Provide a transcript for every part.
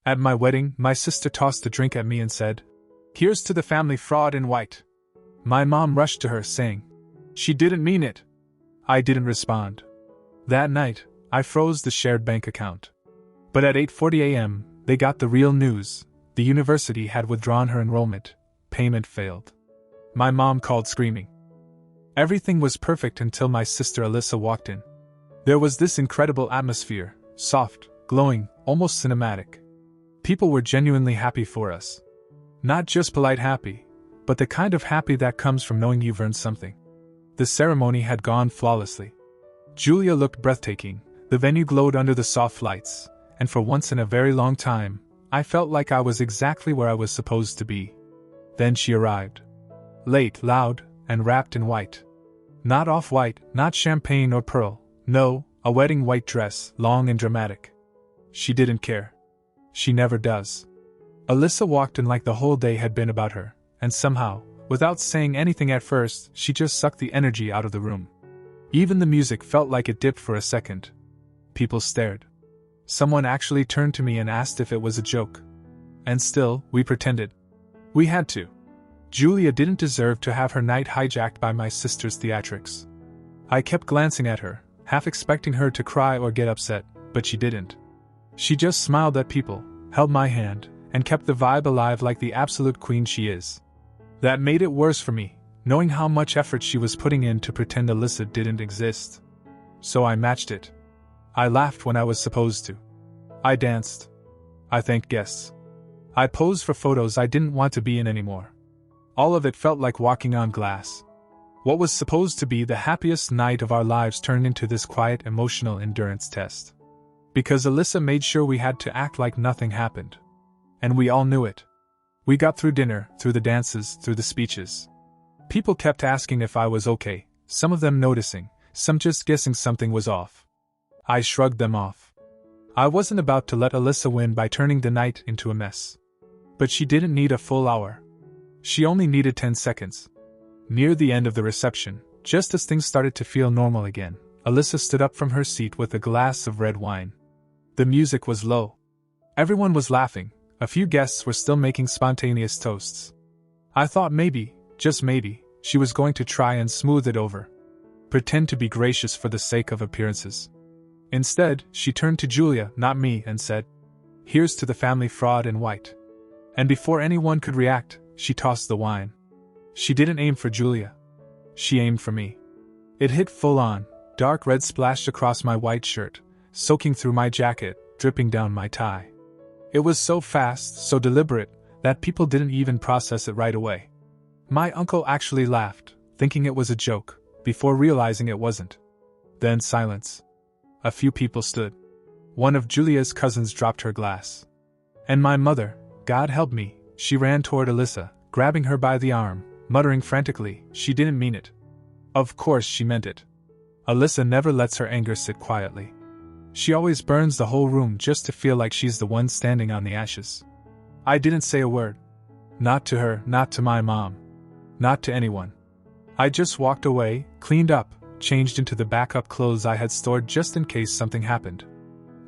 At my wedding, my sister tossed a drink at me and said, "Here's to the family fraud in white." My mom rushed to her, saying, "She didn't mean it." I didn't respond. That night, I froze the shared bank account. But at 8:40 a.m., they got the real news. The university had withdrawn her enrollment. Payment failed. My mom called screaming. Everything was perfect until my sister Alyssa walked in. There was this incredible atmosphere, soft, glowing, almost cinematic. People were genuinely happy for us. Not just polite happy, but the kind of happy that comes from knowing you've earned something. The ceremony had gone flawlessly. Julia looked breathtaking, the venue glowed under the soft lights, and for once in a very long time, I felt like I was exactly where I was supposed to be. Then she arrived. Late, loud, and wrapped in white. Not off-white, not champagne or pearl, no, a wedding white dress, long and dramatic. She didn't care. She never does. Alyssa walked in like the whole day had been about her, and somehow, without saying anything at first, she just sucked the energy out of the room. Even the music felt like it dipped for a second. People stared. Someone actually turned to me and asked if it was a joke. And still, we pretended. We had to. Julia didn't deserve to have her night hijacked by my sister's theatrics. I kept glancing at her, half expecting her to cry or get upset, but she didn't. She just smiled at people, held my hand, and kept the vibe alive like the absolute queen she is. That made it worse for me, knowing how much effort she was putting in to pretend Alyssa didn't exist. So I matched it. I laughed when I was supposed to. I danced. I thanked guests. I posed for photos I didn't want to be in anymore. All of it felt like walking on glass. What was supposed to be the happiest night of our lives turned into this quiet emotional endurance test. Because Alyssa made sure we had to act like nothing happened. And we all knew it. We got through dinner, through the dances, through the speeches. People kept asking if I was okay, some of them noticing, some just guessing something was off. I shrugged them off. I wasn't about to let Alyssa win by turning the night into a mess. But she didn't need a full hour. She only needed 10 seconds. Near the end of the reception, just as things started to feel normal again, Alyssa stood up from her seat with a glass of red wine. The music was low. Everyone was laughing. A few guests were still making spontaneous toasts. I thought maybe, just maybe, she was going to try and smooth it over. Pretend to be gracious for the sake of appearances. Instead, she turned to Julia, not me, and said, "Here's to the family fraud in white." And before anyone could react, she tossed the wine. She didn't aim for Julia. She aimed for me. It hit full on, dark red splashed across my white shirt, soaking through my jacket, dripping down my tie. It was so fast, so deliberate, that people didn't even process it right away. My uncle actually laughed, thinking it was a joke, before realizing it wasn't. Then silence. A few people stood. One of Julia's cousins dropped her glass. And my mother, God help me, she ran toward Alyssa, grabbing her by the arm, muttering frantically, she didn't mean it. Of course she meant it. Alyssa never lets her anger sit quietly. She always burns the whole room just to feel like she's the one standing on the ashes. I didn't say a word. Not to her, not to my mom. Not to anyone. I just walked away, cleaned up, changed into the backup clothes I had stored just in case something happened.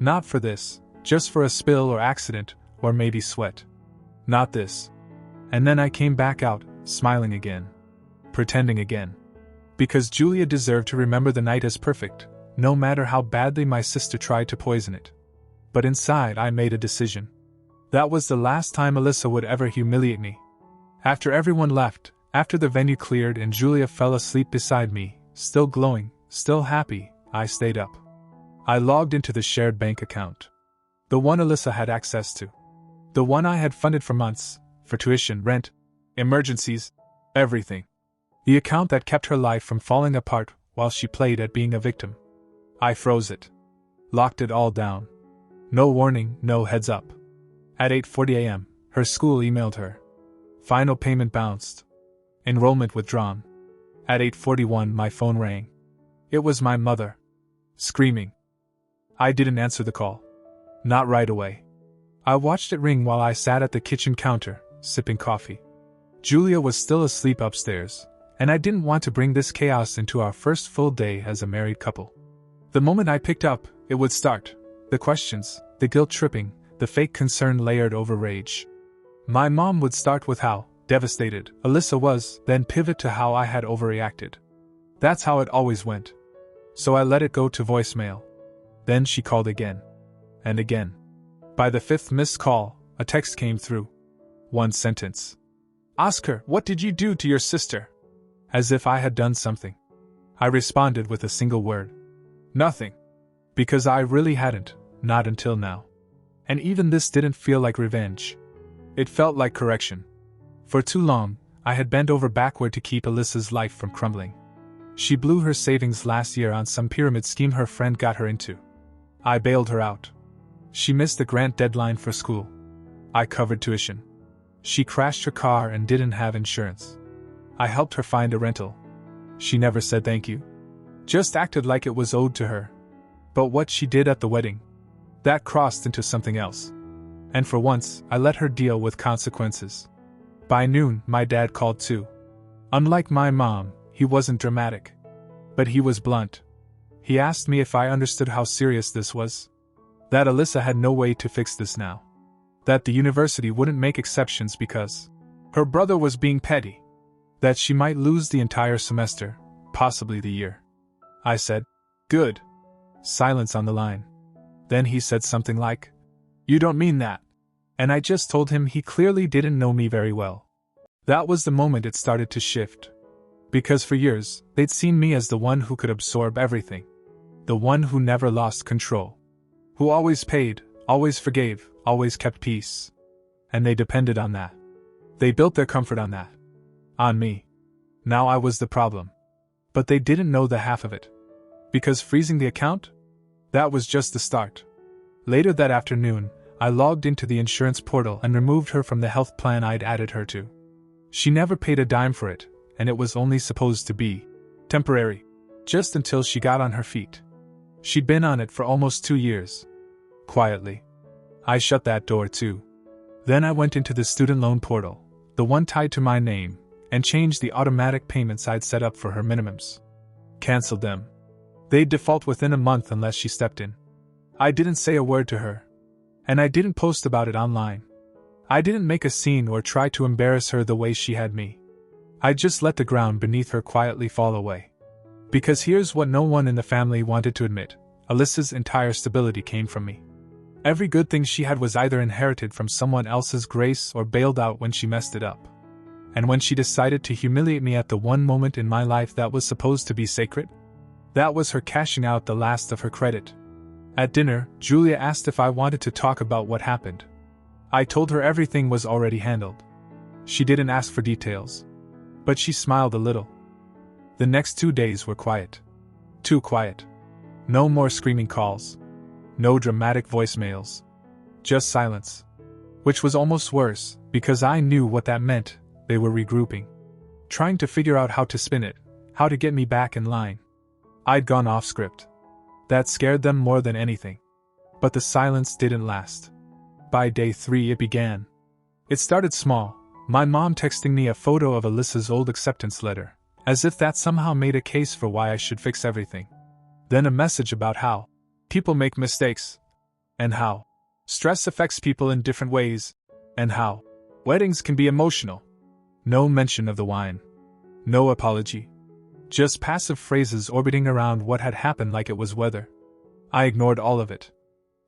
Not for this, just for a spill or accident, or maybe sweat. Not this. And then I came back out, smiling again. Pretending again. Because Julia deserved to remember the night as perfect, no matter how badly my sister tried to poison it. But inside I made a decision. That was the last time Alyssa would ever humiliate me. After everyone left, after the venue cleared and Julia fell asleep beside me, still glowing, still happy, I stayed up. I logged into the shared bank account. The one Alyssa had access to. The one I had funded for months, for tuition, rent, emergencies, everything. The account that kept her life from falling apart while she played at being a victim. I froze it. Locked it all down. No warning, no heads up. At 8:40 a.m., her school emailed her. Final payment bounced. Enrollment withdrawn. At 8:41 my phone rang. It was my mother. Screaming. I didn't answer the call. Not right away. I watched it ring while I sat at the kitchen counter, sipping coffee. Julia was still asleep upstairs, and I didn't want to bring this chaos into our first full day as a married couple. The moment I picked up, it would start. The questions, the guilt tripping, The fake concern layered over rage. My mom would start with how devastated Alyssa was, then pivot to how I had overreacted. That's how it always went. So I let it go to voicemail. Then she called again. And again. By the 5th missed call, a text came through. One sentence. "Oscar, what did you do to your sister?" As if I had done something. I responded with a single word. Nothing. Because I really hadn't, not until now. And even this didn't feel like revenge. It felt like correction. For too long, I had bent over backward to keep Alyssa's life from crumbling. She blew her savings last year on some pyramid scheme her friend got her into. I bailed her out. She missed the grant deadline for school. I covered tuition. She crashed her car and didn't have insurance. I helped her find a rental. She never said thank you. Just acted like it was owed to her. But what she did at the wedding, that crossed into something else. And for once, I let her deal with consequences. By noon, my dad called too. Unlike my mom, he wasn't dramatic. But he was blunt. He asked me if I understood how serious this was. That Alyssa had no way to fix this now. That the university wouldn't make exceptions because her brother was being petty. That she might lose the entire semester, possibly the year. I said, "Good." Silence on the line. Then he said something like, "You don't mean that." And I just told him he clearly didn't know me very well. That was the moment it started to shift. Because for years, they'd seen me as the one who could absorb everything. The one who never lost control. Who always paid, always forgave, always kept peace. And they depended on that. They built their comfort on that. On me. Now I was the problem. But they didn't know the half of it. Because freezing the account? That was just the start. Later that afternoon, I logged into the insurance portal and removed her from the health plan I'd added her to. She never paid a dime for it, and it was only supposed to be temporary. Just until she got on her feet. She'd been on it for almost 2 years. Quietly. I shut that door too. Then I went into the student loan portal, the one tied to my name, and changed the automatic payments I'd set up for her minimums. Cancelled them. They'd default within a month unless she stepped in. I didn't say a word to her. And I didn't post about it online. I didn't make a scene or try to embarrass her the way she had me. I just let the ground beneath her quietly fall away. Because here's what no one in the family wanted to admit. Alyssa's entire stability came from me. Every good thing she had was either inherited from someone else's grace or bailed out when she messed it up. And when she decided to humiliate me at the one moment in my life that was supposed to be sacred, that was her cashing out the last of her credit. At dinner, Julia asked if I wanted to talk about what happened. I told her everything was already handled. She didn't ask for details. But she smiled a little. The next 2 days were quiet. Too quiet. No more screaming calls. No dramatic voicemails. Just silence. Which was almost worse, because I knew what that meant. They were regrouping. Trying to figure out how to spin it, how to get me back in line. I'd gone off script. That scared them more than anything. But the silence didn't last. By day 3 it began. It started small, my mom texting me a photo of Alyssa's old acceptance letter, as if that somehow made a case for why I should fix everything. Then a message about how people make mistakes, and how stress affects people in different ways, and how weddings can be emotional. No mention of the wine. No apology. Just passive phrases orbiting around what had happened like it was weather. I ignored all of it.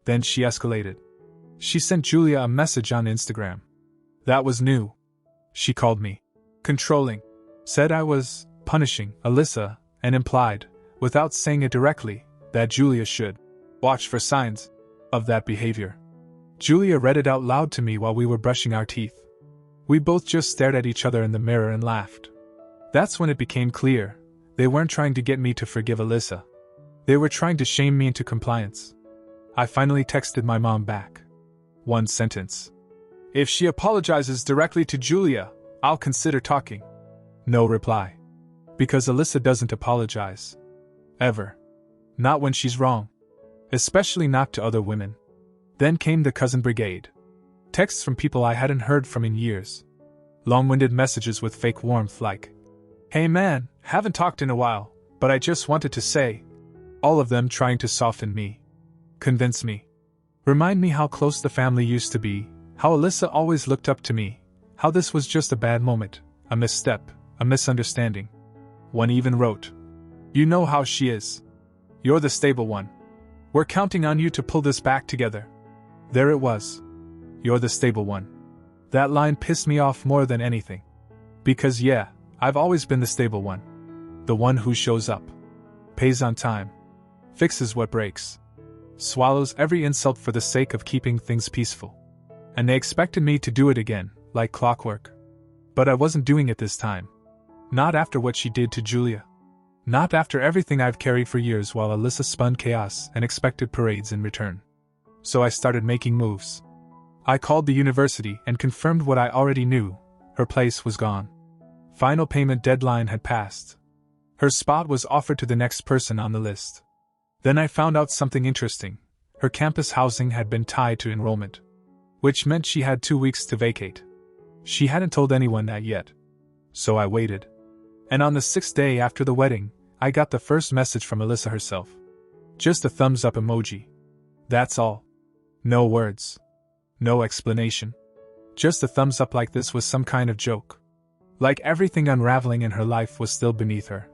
Then she escalated. She sent Julia a message on Instagram. That was new. She called me controlling, said I was punishing Alyssa, and implied, without saying it directly, that Julia should watch for signs of that behavior. Julia read it out loud to me while we were brushing our teeth. We both just stared at each other in the mirror and laughed. That's when it became clear. They weren't trying to get me to forgive Alyssa. They were trying to shame me into compliance. I finally texted my mom back. One sentence. If she apologizes directly to Julia, I'll consider talking. No reply. Because Alyssa doesn't apologize. Ever. Not when she's wrong. Especially not to other women. Then came the cousin brigade. Texts from people I hadn't heard from in years. Long-winded messages with fake warmth like, "Hey man, haven't talked in a while, but I just wanted to say," all of them trying to soften me. Convince me. Remind me how close the family used to be, how Alyssa always looked up to me, how this was just a bad moment, a misstep, a misunderstanding. One even wrote, "You know how she is. You're the stable one. We're counting on you to pull this back together." There it was. "You're the stable one." That line pissed me off more than anything. Because yeah, I've always been the stable one. The one who shows up. Pays on time. Fixes what breaks. Swallows every insult for the sake of keeping things peaceful. And they expected me to do it again, like clockwork. But I wasn't doing it this time. Not after what she did to Julia. Not after everything I've carried for years while Alyssa spun chaos and expected parades in return. So I started making moves. I called the university and confirmed what I already knew. Her place was gone. Final payment deadline had passed. Her spot was offered to the next person on the list. Then I found out something interesting. Her campus housing had been tied to enrollment. Which meant she had 2 weeks to vacate. She hadn't told anyone that yet. So I waited. And on the 6th day after the wedding, I got the first message from Alyssa herself. Just a thumbs up emoji. That's all. No words. No explanation. Just a thumbs up, like this was some kind of joke. Like everything unraveling in her life was still beneath her.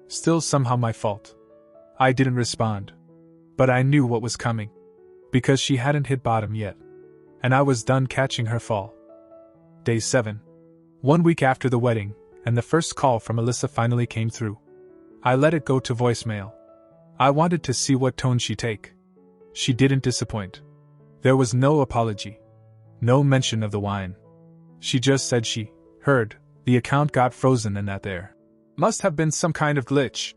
Still somehow my fault. I didn't respond. But I knew what was coming. Because she hadn't hit bottom yet. And I was done catching her fall. Day 7. 1 week after the wedding, and the first call from Alyssa finally came through. I let it go to voicemail. I wanted to see what tone she'd take. She didn't disappoint. There was no apology. No mention of the wine. She just said she heard the account got frozen and that there must have been some kind of glitch.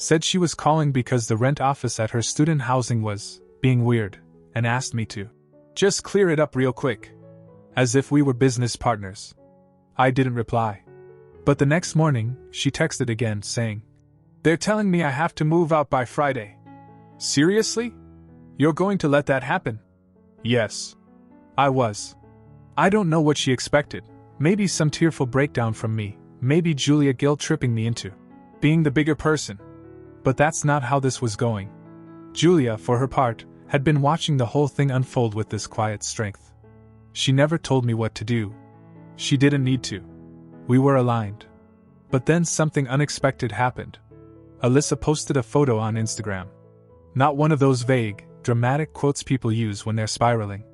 Said she was calling because the rent office at her student housing was being weird, and asked me to just clear it up real quick. As if we were business partners. I didn't reply. But the next morning, she texted again saying, "They're telling me I have to move out by Friday." Seriously? You're going to let that happen? Yes. I was. I don't know what she expected. Maybe some tearful breakdown from me. Maybe Julia guilt-tripping me into being the bigger person. But that's not how this was going. Julia, for her part, had been watching the whole thing unfold with this quiet strength. She never told me what to do. She didn't need to. We were aligned. But then something unexpected happened. Alyssa posted a photo on Instagram. Not one of those vague, dramatic quotes people use when they're spiraling.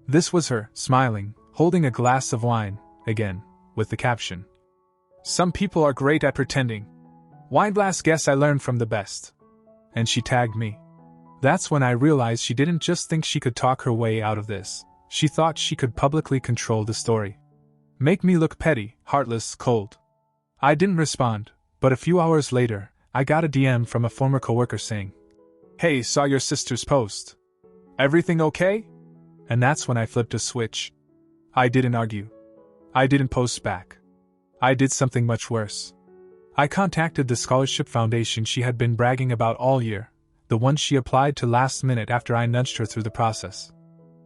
This was her, smiling, holding a glass of wine, again, with the caption, "Some people are great at pretending. Wine glass, guess I learned from the best." And she tagged me. That's when I realized she didn't just think she could talk her way out of this. She thought she could publicly control the story. Make me look petty, heartless, cold. I didn't respond, but a few hours later, I got a DM from a former coworker saying, "Hey, saw your sister's post. Everything okay?" And that's when I flipped a switch. I didn't argue. I didn't post back. I did something much worse. I contacted the scholarship foundation she had been bragging about all year, the one she applied to last minute after I nudged her through the process.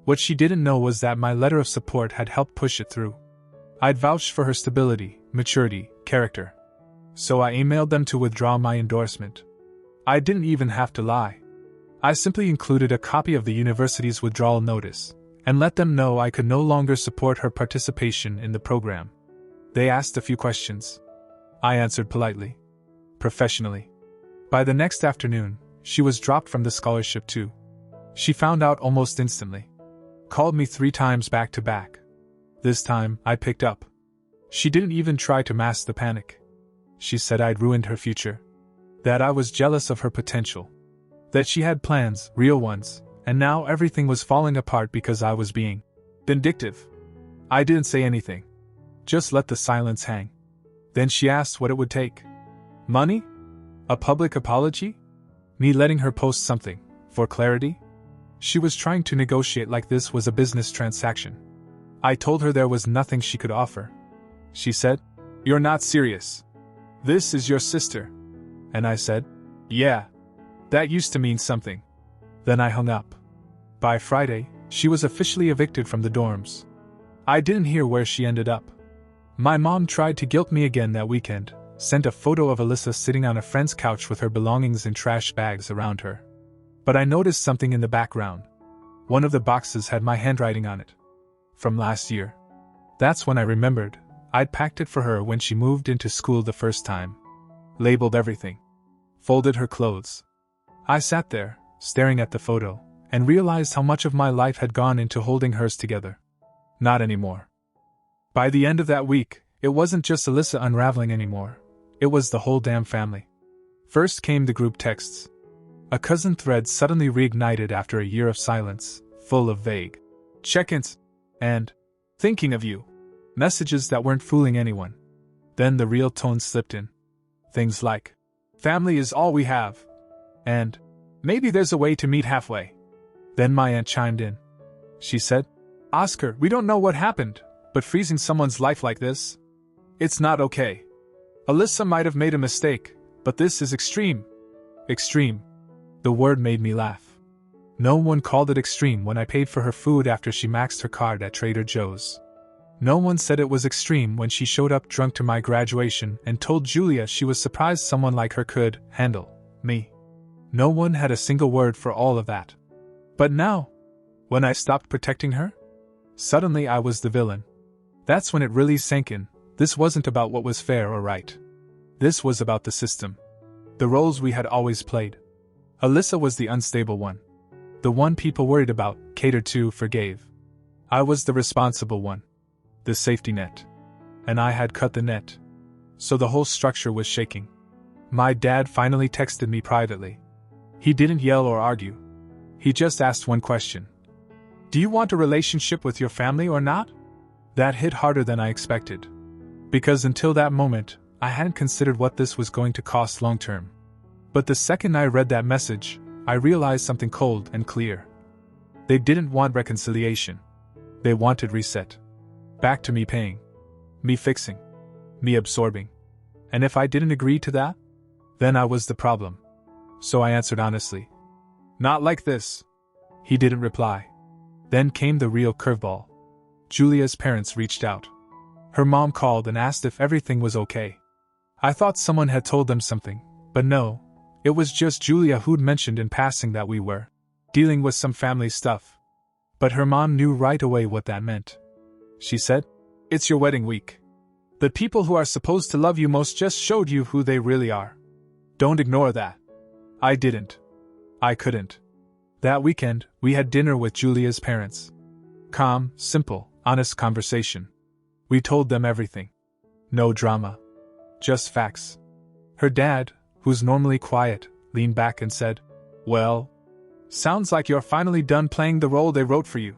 What she didn't know was that my letter of support had helped push it through. I'd vouched for her stability, maturity, character. So I emailed them to withdraw my endorsement. I didn't even have to lie. I simply included a copy of the university's withdrawal notice, and let them know I could no longer support her participation in the program. They asked a few questions. I answered politely. Professionally. By the next afternoon, she was dropped from the scholarship too. She found out almost instantly. Called me 3 times back to back. This time, I picked up. She didn't even try to mask the panic. She said I'd ruined her future. That I was jealous of her potential. That she had plans, real ones, and now everything was falling apart because I was being vindictive. I didn't say anything. Just let the silence hang. Then she asked what it would take. Money? A public apology? Me letting her post something, for clarity? She was trying to negotiate like this was a business transaction. I told her there was nothing she could offer. She said, "You're not serious. This is your sister." And I said, "Yeah. That used to mean something." Then I hung up. By Friday, she was officially evicted from the dorms. I didn't hear where she ended up. My mom tried to guilt me again that weekend, sent a photo of Alyssa sitting on a friend's couch with her belongings in trash bags around her. But I noticed something in the background. One of the boxes had my handwriting on it. From last year. That's when I remembered. I'd packed it for her when she moved into school the first time. Labeled everything. Folded her clothes. I sat there, staring at the photo, and realized how much of my life had gone into holding hers together. Not anymore. By the end of that week, it wasn't just Alyssa unraveling anymore. It was the whole damn family. First came the group texts. A cousin thread suddenly reignited after a year of silence, full of vague check-ins and thinking of you messages that weren't fooling anyone. Then the real tone slipped in. Things like, family is all we have, and maybe there's a way to meet halfway. Then my aunt chimed in. She said, Oscar, we don't know what happened, but freezing someone's life like this? It's not okay. Alyssa might have made a mistake, but this is extreme. Extreme. The word made me laugh. No one called it extreme when I paid for her food after she maxed her card at Trader Joe's. No one said it was extreme when she showed up drunk to my graduation and told Julia she was surprised someone like her could handle me. No one had a single word for all of that. But now, when I stopped protecting her, suddenly I was the villain. That's when it really sank in. This wasn't about what was fair or right. This was about the system. The roles we had always played. Alyssa was the unstable one. The one people worried about, catered to, forgave. I was the responsible one. The safety net. And I had cut the net. So the whole structure was shaking. My dad finally texted me privately. He didn't yell or argue. He just asked one question. Do you want a relationship with your family or not? That hit harder than I expected. Because until that moment, I hadn't considered what this was going to cost long term. But the second I read that message, I realized something cold and clear. They didn't want reconciliation. They wanted reset. Back to me paying. Me fixing. Me absorbing. And if I didn't agree to that, then I was the problem. So I answered honestly. Not like this. He didn't reply. Then came the real curveball. Julia's parents reached out. Her mom called and asked if everything was okay. I thought someone had told them something, but no. It was just Julia who'd mentioned in passing that we were dealing with some family stuff. But her mom knew right away what that meant. She said, It's your wedding week. The people who are supposed to love you most just showed you who they really are. Don't ignore that. I didn't. I couldn't. That weekend, we had dinner with Julia's parents. Calm, simple, honest conversation. We told them everything. No drama. Just facts. Her dad, who's normally quiet, leaned back and said, Well, sounds like you're finally done playing the role they wrote for you.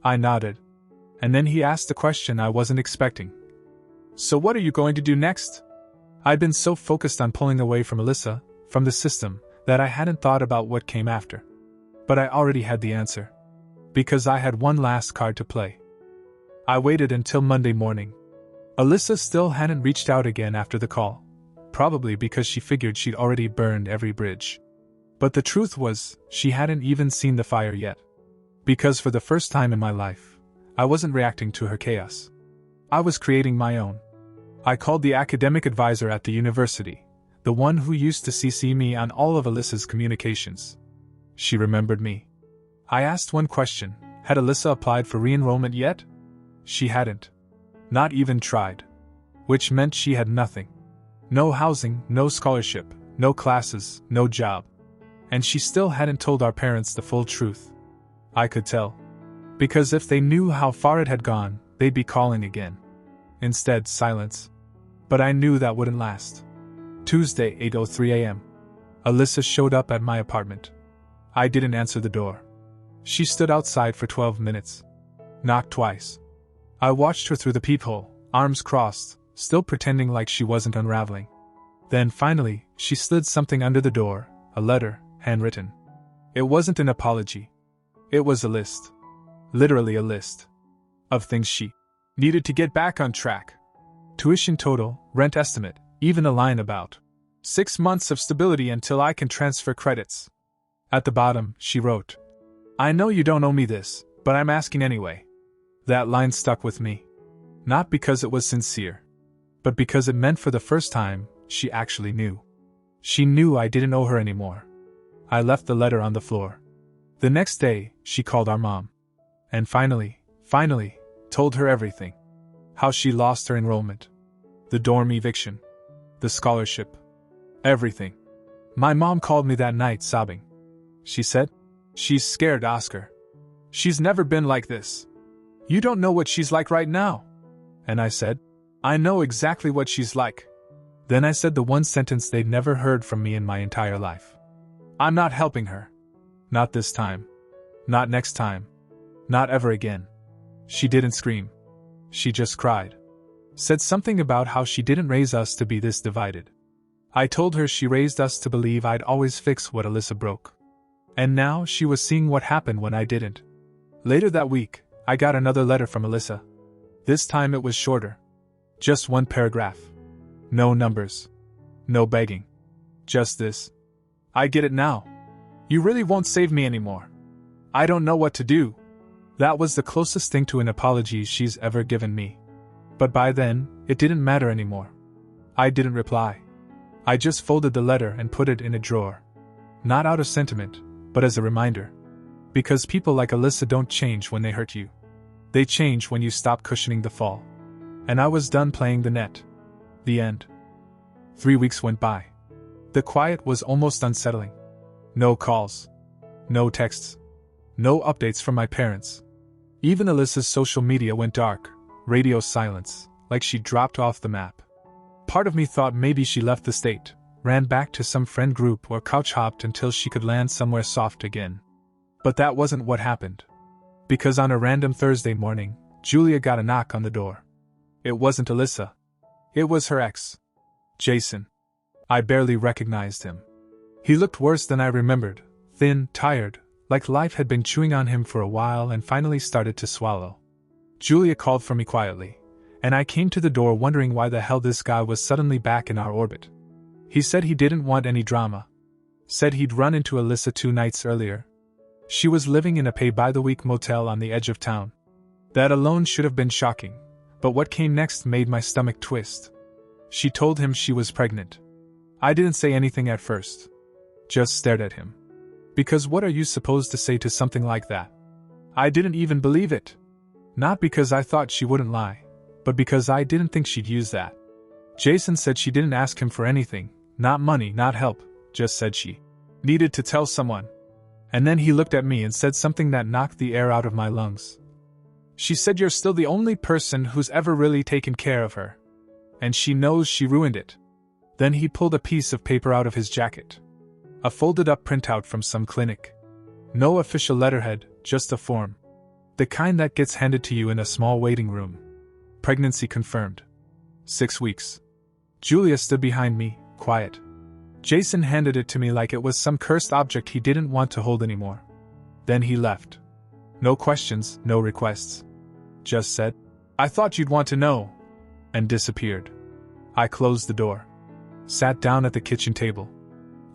I nodded. And then he asked a question I wasn't expecting. So what are you going to do next? I'd been so focused on pulling away from Alyssa, from the system, that I hadn't thought about what came after. But I already had the answer. Because I had one last card to play. I waited until Monday morning. Alyssa still hadn't reached out again after the call. Probably because she figured she'd already burned every bridge. But the truth was, she hadn't even seen the fire yet. Because for the first time in my life, I wasn't reacting to her chaos. I was creating my own. I called the academic advisor at the university, the one who used to CC me on all of Alyssa's communications. She remembered me. I asked one question, had Alyssa applied for re-enrollment yet? She hadn't. Not even tried. Which meant she had nothing. No housing, no scholarship, no classes, no job. And she still hadn't told our parents the full truth. I could tell. Because if they knew how far it had gone, they'd be calling again. Instead, silence. But I knew that wouldn't last. Tuesday, 8:03 a.m. Alyssa showed up at my apartment. I didn't answer the door. She stood outside for 12 minutes. Knocked twice. I watched her through the peephole, arms crossed, still pretending like she wasn't unraveling. Then finally, she slid something under the door, a letter, handwritten. It wasn't an apology. It was a list. Literally a list. Of things she needed to get back on track. Tuition total, rent estimate, even a line about 6 months of stability until I can transfer credits. At the bottom, she wrote, I know you don't owe me this, but I'm asking anyway. That line stuck with me. Not because it was sincere. But because it meant for the first time, she actually knew. She knew I didn't owe her anymore. I left the letter on the floor. The next day, she called our mom. And finally, told her everything. How she lost her enrollment. The dorm eviction. The scholarship. Everything. My mom called me that night sobbing. She said, "She's scared, Oscar. She's never been like this. You don't know what she's like right now." And I said, "I know exactly what she's like." Then I said the one sentence they'd never heard from me in my entire life. "I'm not helping her. Not this time. Not next time. Not ever again." She didn't scream. She just cried. Said something about how she didn't raise us to be this divided. I told her she raised us to believe I'd always fix what Alyssa broke. And now she was seeing what happened when I didn't. Later that week, I got another letter from Alyssa. This time it was shorter. Just one paragraph. No numbers. No begging. Just this. "I get it now. You really won't save me anymore. I don't know what to do." That was the closest thing to an apology she's ever given me. But by then, it didn't matter anymore. I didn't reply. I just folded the letter and put it in a drawer. Not out of sentiment, but as a reminder. Because people like Alyssa don't change when they hurt you. They change when you stop cushioning the fall. And I was done playing the net. The end. 3 weeks went by. The quiet was almost unsettling. No calls. No texts. No updates from my parents. Even Alyssa's social media went dark, radio silence, like she dropped off the map. Part of me thought maybe she left the state, ran back to some friend group or couch-hopped until she could land somewhere soft again. But that wasn't what happened. Because on a random Thursday morning, Julia got a knock on the door. It wasn't Alyssa. It was her ex. Jason. I barely recognized him. He looked worse than I remembered, thin, tired, like life had been chewing on him for a while and finally started to swallow. Julia called for me quietly, and I came to the door wondering why the hell this guy was suddenly back in our orbit. He said he didn't want any drama. Said he'd run into Alyssa 2 nights earlier. She was living in a pay-by-the-week motel on the edge of town. That alone should have been shocking, but what came next made my stomach twist. She told him she was pregnant. I didn't say anything at first. Just stared at him. Because what are you supposed to say to something like that? I didn't even believe it. Not because I thought she wouldn't lie, but because I didn't think she'd use that. Jason said she didn't ask him for anything, not money, not help, just said she needed to tell someone. And then he looked at me and said something that knocked the air out of my lungs. She said, "You're still the only person who's ever really taken care of her. And she knows she ruined it." Then he pulled a piece of paper out of his jacket. A folded-up printout from some clinic. No official letterhead, just a form. The kind that gets handed to you in a small waiting room. Pregnancy confirmed. 6 weeks. Julia stood behind me, quiet. Jason handed it to me like it was some cursed object he didn't want to hold anymore. Then he left. No questions, no requests. Just said, "I thought you'd want to know," and disappeared. I closed the door. Sat down at the kitchen table.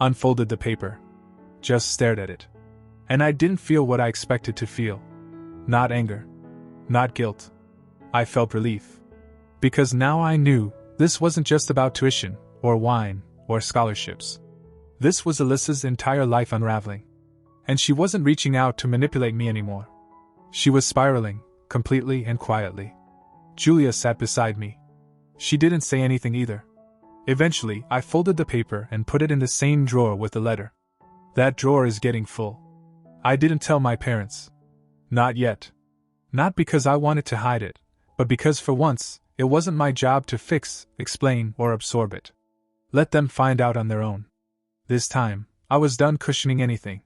Unfolded the paper. Just stared at it. And I didn't feel what I expected to feel. Not anger. Not guilt. I felt relief. Because now I knew this wasn't just about tuition, or wine, or scholarships. This was Alyssa's entire life unraveling. And she wasn't reaching out to manipulate me anymore. She was spiraling, completely and quietly. Julia sat beside me. She didn't say anything either. Eventually, I folded the paper and put it in the same drawer with the letter. That drawer is getting full. I didn't tell my parents. Not yet. Not because I wanted to hide it, but because for once, it wasn't my job to fix, explain, or absorb it. Let them find out on their own. This time, I was done cushioning anything.